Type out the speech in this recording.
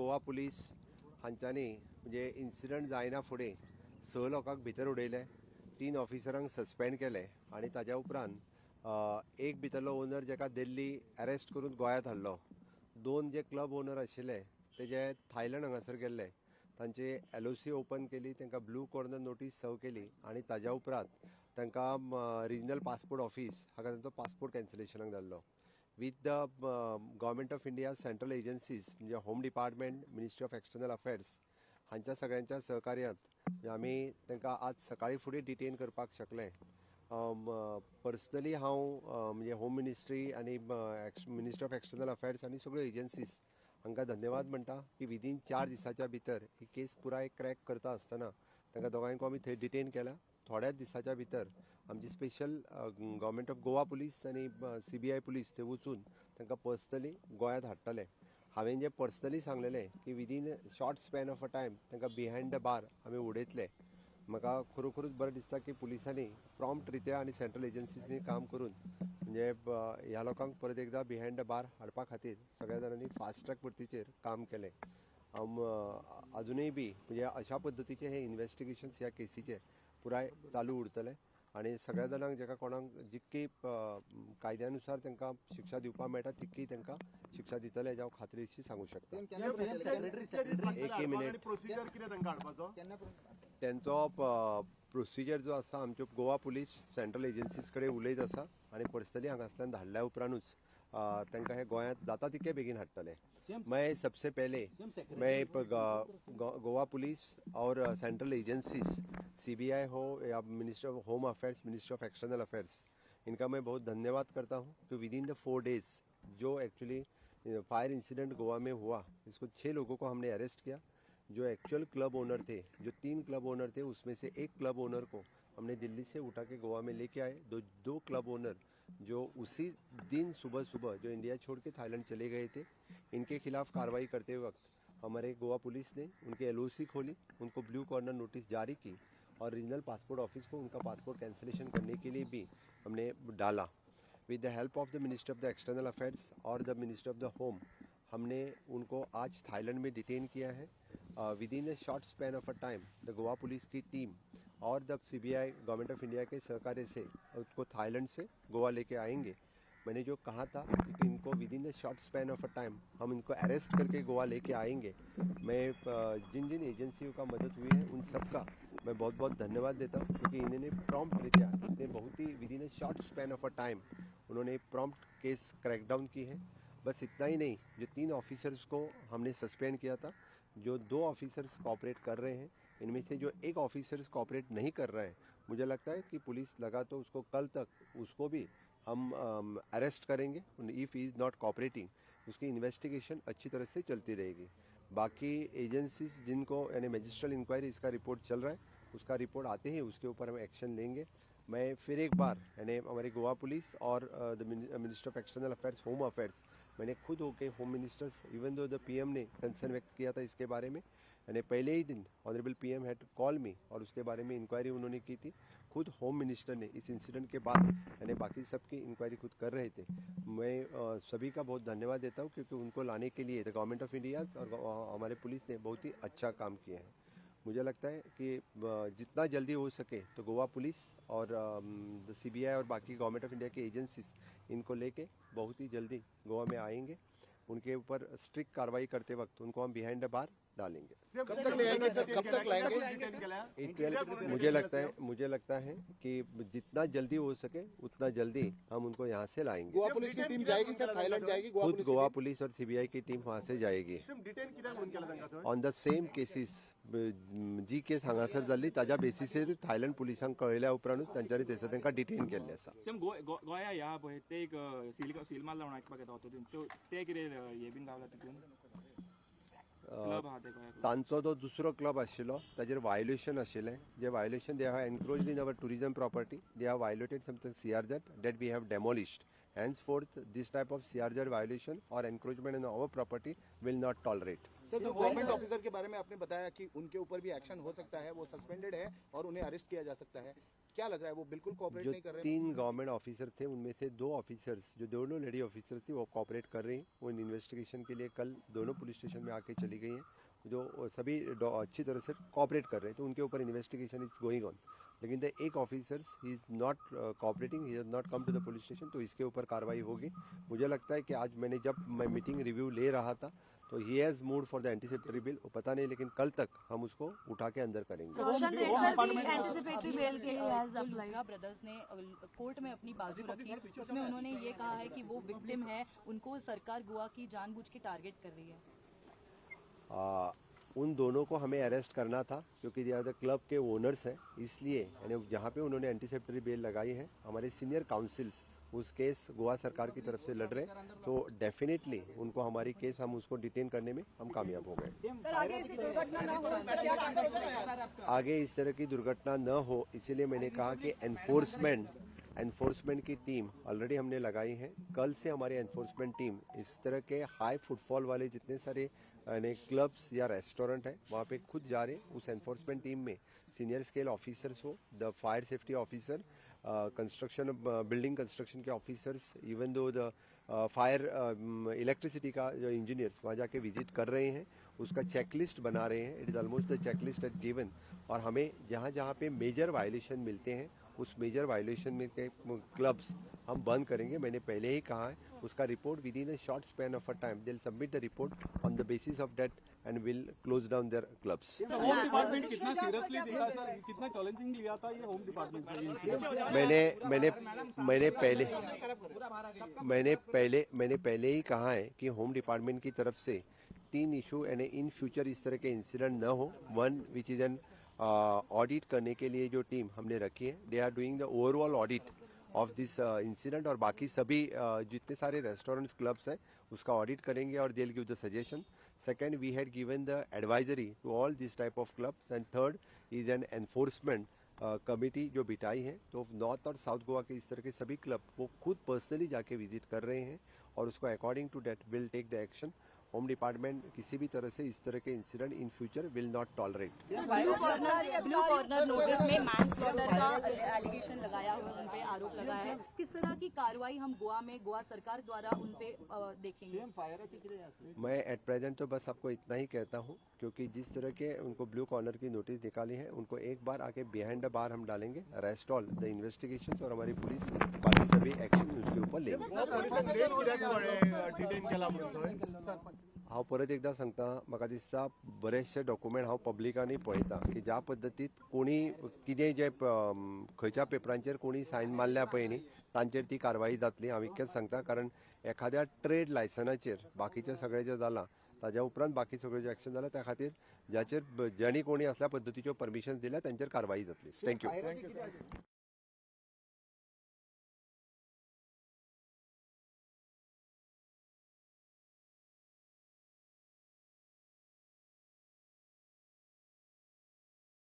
Goa police हांच्यांनी म्हणजे incident जायना फुडें 6 लोकांक भितर उडयले, 3 ऑफिसरांक सस्पेंड केले आणि ताज्या उपरांत एक भितरलो ओनर जेका दिल्ली अरेस्ट करून गोंयांत हाडलो, 2 जे क्लब ओनर आशिल्ले ते थायलंड हांगासर गेल्ले, तांची LOC ओपन केली, तांकां ब्लू कॉर्नर नोटीस सर्व केली आणि ताज्या उपरांत तांकां रिजनल पासपोर्ट ऑफिस हाका तांचो पासपोर्ट कॅन्सलेशनाक धाडलो. With the government of India central agencies म्हणजे home department, ministry of external affairs हांच्या सगळ्यांच्या सहकार्यांत आमी तांकां आज सकाळी फुडें डिटेन करपाक शकले. पर्सनली हांव म्हणजे होम मिनिस्ट्री आनी मिनिस्ट्री ऑफ एक्सटर्नल अफेर्स आनी सगळ्यो एजन्सीज हांकां धन्यवाद म्हणटा की विदीन 4 दिसाच्या भितर ही केस पुराय क्रॅक करता आसतना तांकां दोगांयकूय आमी थंय डिटेन केला. थोड्याच दिसाच्या भितर आमची special government of Goa police आनी CBI पुलीस थंय वचून तांकां पर्सनली गोंयांत हाडटले. हांवें जे पर्सनली सांगलेलें की within short span of a time तांकां बिहायंड द बार आमी उडयतले. म्हाका खरोखरूच बरें दिसता की पुलिसांनी प्रॉम्प्ट रित्या आनी सेंट्रल एजन्सीनी काम करून म्हणजे ह्या लोकांक परत एकदा बिहायंड द बार हाडपा खातीर सगळ्या जाणांनी फास्ट ट्रॅक पद्दतीचेर काम केलें. अजुनूय बी म्हणजे अशा पद्दतीचे हे इन्व्हेस्टिगेशन्स ह्या केसीचे पुराय चालू उरतले आणि सगळ्या जाणांक जेका कोणाक जितकी कायद्यानुसार तांकां शिक्षा दिवपाक मेळटा तितकी तांकां शिक्षा दितले हेजी हांव खात्रीशी सांगू शकता. एक मिनिट, त्यांचो प्रोसिजर जो आसा आमच्यो गोवा पुलीस सेंट्रल एजन्सीज कडेन उलयत आसा आणि पर्सनली हांगासल्यान धाडल्या उपरांतूच तांकां हे गोंयांत जाता तितके बेगीन हाडटले. मैं सबसे पहले मैं गोवा पुलिस और सेंट्रल एजेंसीज CBI हो या ministry of home affairs, ministry of external affairs, इनका मैं बहुत धन्यवाद करता हूँ कि विदिन द 4 डेज जो एक्चुअली फायर इंसिडेंट गोवा में हुआ, इसको 6 लोगों को हमने अरेस्ट किया. जो एक्चुअल क्लब ओनर थे, जो 3 क्लब ओनर थे, उसमें से एक क्लब ओनर को हमने दिल्ली से उठा के गोवा में लेके आए. दो क्लब ओनर जो उसी दिन सुबह सुबह जो इंडिया छोड़ के थाईलैंड चले गए थे, इनके खिलाफ कार्रवाई करते वक्त हमारे गोवा पुलिस ने उनके LOC खोली, उनको ब्लू कॉर्नर नोटिस जारी की और रीजनल पासपोर्ट ऑफिस को उनका पासपोर्ट कैंसिलेशन करने के लिए भी हमने डाला. With the help of the minister of the external affairs और the minister of the home हमने उनको आज थाईलैंड में डिटेन किया है. Within a short span of a time the Goa police की टीम और the CBI government of India के सहकार्य से उसको थाईलैंड से गोवा लेके आएंगे. मैंने जो कहा था कि इनको within the short span of a time हम इनको अरेस्ट करके गोवा लेके आएंगे. मैं जिन जिन एजेंसियों का मदद हुई है उन सब का मैं बहुत बहुत धन्यवाद देता हूँ क्योंकि इन्होंने प्रॉम्प्ट रित्या इतने बहुत ही within a short span of a time उन्होंने प्रॉम्प्ट केस क्रैकडाउन की है. बस इतना ही नहीं, जो 3 ऑफिसर्स को हमने सस्पेंड किया था, जो 2 ऑफिसर्स कॉपरेट कर रहे हैं, इनमें से जो एक ऑफिसर्स कॉपरेट नहीं कर रहे हैं, मुझे लगता है कि पुलिस लगा तो उसको कल तक उसको भी हम अरेस्ट करेंगे. If he is not cooperating उसकी इन्वेस्टिगेशन अच्छी तरह से चलती रहेगी. बाकी एजेंसीज जिनको यानी मजिस्ट्रियल इंक्वायरी इसका रिपोर्ट चल रहा है, उसका रिपोर्ट आते ही उसके ऊपर हम एक्शन लेंगे. मैं फिर एक बार यानी हमारी गोवा पुलिस और the minister of external affairs, home affairs, मैंने खुद होके home ministers even though the PM ने कंसर्न व्यक्त किया था इसके बारे में, यानी पहले ही दिन ऑनरेबल PM हैड कॉल मी और उसके बारे में इंक्वायरी उन्होंने की थी. खुद होम मिनिस्टर ने इस इंसिडेंट के बाद यानी बाकी सबकी इंक्वायरी खुद कर रहे थे. मैं सभी का बहुत धन्यवाद देता हूँ क्योंकि उनको लाने के लिए द गवर्नमेंट ऑफ इंडिया और हमारे पुलिस ने बहुत ही अच्छा काम किया है. मुझे लगता है कि जितना जल्दी हो सके तो गोवा पुलिस और द CBI और बाकी गवर्नमेंट ऑफ इंडिया की एजेंसीज इनको लेके बहुत ही जल्दी गोवा में आएंगे. उनके ऊपर स्ट्रिक्ट कार्रवाई करते वक्त उनको हम बिहाइंड द बार डालेंगे. कब तक लाएंगे सर, कब तक लाएंगे? मुझे लगता है कि जितना जल्दी हो सके उतना जल्दी हम उनको यहाँ से लाएंगे. गोवा पुलिस की टीम जाएगी सर, थाईलैंड जाएगी? खुद गोवा पुलिस और CBI की टीम वहाँ से जाएगी. ऑन द सेम केसीस जी केस हांगासर जाल्ली ताज्या बेसिसीर थायलंड पुलिसांक कळयल्या उपरांतूच तांच्यांनी थंयसर तांकां डिटेन केल्ले आसा. गोंया ह्या पळय ते एक सील मारला म्हणून आयकपाक येता तितून ते कितें हे बीन गावला तितून तांचो जो दुसरो क्लब आशिल्लो ताजेर वायोलेशन आशिल्लें, जे violation they have encroached in our tourism property, they have violated something CRZ that we have demolished. Henceforth this type of CRZ violation or encroachment in our property will not tolerate. Sir, जो government officer के बारे में आपने बताया कि उनके ऊपर भी एक्शन हो सकता है, वो सस्पेंडेड है और उन्हें अरेस्ट किया जा सकता है, क्या लग रहा है वो बिल्कुल कोऑपरेट जो नहीं कर रहे? 3 गवर्नमेंट ऑफिसर थे उनमें से 2 ऑफिसर्स, जो दोनों लेडी ऑफिसर थी, वो कोऑपरेट कर रही हैं। वो इन इन्वेस्टिगेशन के लिए कल दोनों पुलिस स्टेशन में आके चली गई हैं, जो सभी अच्छी तरह से कोऑपरेट कर रहे हैं, तो उनके ऊपर इन्वेस्टिगेशन इज गोइंग ऑन। लेकिन द एक officers he is not cooperating, he has not come to the police station, तो इसके ऊपर कार्रवाई होगी। मुझे लगता है कि आज जब मैं मीटिंग रिव्यू ले रहा था तो he has moved for the anticipatory bill, पता नहीं, लेकिन कल तक हम उसको उठा के अंदर करेंगे। रोशन रेड्डी भी एंटीसिपेटरी बेल के लिए हैज अप्लाइड। ब्रदर्स ने कोर्ट में अपनी बाजू रखी, उसमें उन्होंने ये कहा है कि वो विक्टिम है, उनको सरकार गोवा की जानबूझ के टारगेट कर रही है। उन दोनों को हमें अरेस्ट करना था क्योंकि दे आर द क्लब के ओनर्स हैं, इसलिए यानी जहाँ पे उन्होंने एंटीसिपेटरी बेल लगाई है, हमारे सीनियर काउंसिल्स उस केस गोवा सरकार की तरफ से लड़ रहे हैं, तो डेफिनेटली उनको हमारी केस हम उसको डिटेन करने में हम कामयाब हो गए। सर, आगे ऐसी दुर्घटना ना हो इसका क्या कारवाई? आगे इस तरह की दुर्घटना न हो, इसीलिए मैंने कहा कि एनफोर्समेंट की टीम ऑलरेडी हमने लगाई है। कल से हमारी एनफोर्समेंट टीम इस तरह के हाई फुटफॉल वाले जितने सारे क्लब्स या रेस्टोरेंट है, वहाँ पे खुद जा रहे हैं। उस एनफोर्समेंट टीम में सीनियर स्केल ऑफिसर्स हो, the fire safety officer, construction building construction के officers, even though the fire electricity का जो इंजीनियर्स वहाँ जाके विजिट कर रहे हैं, उसका चेकलिस्ट बना रहे हैं। It is almost the checklist at given, और हमें जहाँ जहाँ पे मेजर वायलेशन मिलते हैं उस मेजर वायलेशन में के क्लब्स हम बंद करेंगे। मैंने पहले ही कहा है, उसका report within a short span of a time they will submit the report on the basis of that and will close down their clubs. Home department कितना सीरियसली लिया सर, कितना चैलेंजिंग लिया था ये होम डिपार्टमेंट से incident? मैंने पहले ही कहा है कि होम डिपार्टमेंट की तरफ से 3 इशू यानी इन फ्यूचर इस तरह के इंसिडेंट न हो। One which is an audit करने के लिए जो टीम हमने रखी है, they are doing the overall audit of this incident, और बाकी सभी जितने सारे रेस्टोरेंट्स क्लब्स हैं उसका ऑडिट करेंगे और they will give the suggestion. Second, we had given the advisory to all this type of clubs, and third is an enforcement committee जो बिठाई है। तो नॉर्थ और साउथ गोवा के इस तरह के सभी क्लब वो खुद पर्सनली जाके विजिट कर रहे हैं और उसको according to that will take the action. Home department किसी भी तरह से इस तरह के incident in future will not tolerate. Blue corner notice में मैनस्लॉटर का एलिगेशन लगाया हुआ, उन पे आरोप लगाया है। किस तरह की कार्रवाई हम गोवा सरकार द्वारा उन पे देखेंगे? मैं एट प्रेजेंट तो बस आपको इतना ही कहता हूँ, क्योंकि जिस तरह के उनको ब्लू कॉर्नर की नोटिस निकाली है, उनको एक बार आके बिहाइंड द बार हम डालेंगे, रेस्ट ऑल द इन्वेस्टिगेशन, और हमारी पुलिस बाकी सभी एक्शन उसके ऊपर लेंगे। हांव परत एकदा सांगता, म्हाका दिसता बरेचशे डॉक्युमेंट हांव पब्लिकांनी पळयता की ज्या पद्दतीत कोणी कितें जे खंयच्या पेपरांचेर कोणी सायन मारल्या पळय न्ही, तांचेर ती कारवाई जातली। हांव इतकेंच सांगता, कारण एखाद्या ट्रेड लायसनाचेर बाकीचें सगळें जें जालां ताज्या उपरांत बाकी सगळें जें एक्शन जालां त्या खातीर ज्याचेर जेणी कोणी असल्या पद्दतीच्यो परमिशन दिल्या तांचेर कारवाई जातली। थँक्यू।